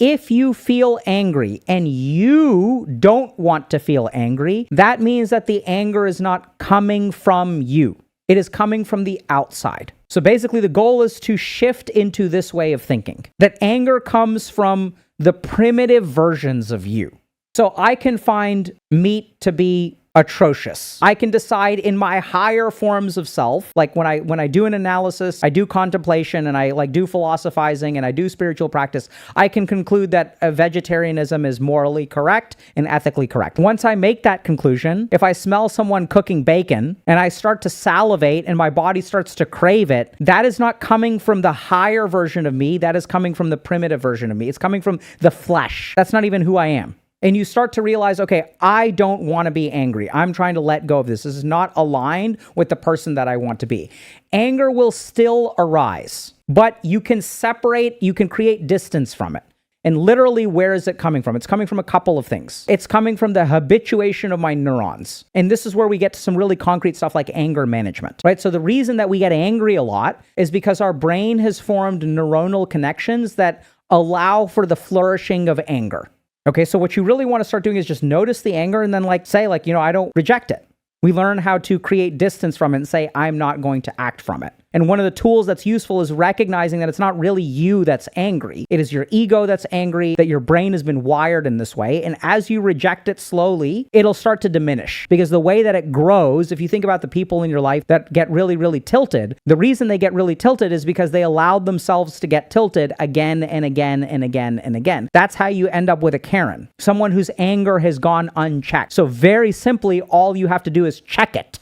If you feel angry and you don't want to feel angry, that means that the anger is not coming from you. It is coming from the outside. So basically, the goal is to shift into this way of thinking, that anger comes from the primitive versions of you. So I can find meat to be atrocious. I can decide in my higher forms of self, like when I do an analysis, I do contemplation, and I do philosophizing, and I do spiritual practice, I can conclude that vegetarianism is morally correct and ethically correct. Once I make that conclusion, if I smell someone cooking bacon and I start to salivate and my body starts to crave it, that is not coming from the higher version of me. That is coming from the primitive version of me. It's coming from the flesh. That's not even who I am. And you start to realize, okay, I don't want to be angry. I'm trying to let go of this. This is not aligned with the person that I want to be. Anger will still arise, but you can separate, you can create distance from it. And literally, where is it coming from? It's coming from a couple of things. It's coming from the habituation of my neurons. And this is where we get to some really concrete stuff like anger management, right? So the reason that we get angry a lot is because our brain has formed neuronal connections that allow for the flourishing of anger. Okay, so what you really want to start doing is just notice the anger and then say, I don't reject it. We learn how to create distance from it and say, I'm not going to act from it. And one of the tools that's useful is recognizing that it's not really you that's angry. It is your ego that's angry, that your brain has been wired in this way. And as you reject it slowly, it'll start to diminish. Because the way that it grows, if you think about the people in your life that get really, really tilted, the reason they get really tilted is because they allowed themselves to get tilted again and again and again and again. That's how you end up with a Karen, someone whose anger has gone unchecked. So very simply, all you have to do is check it.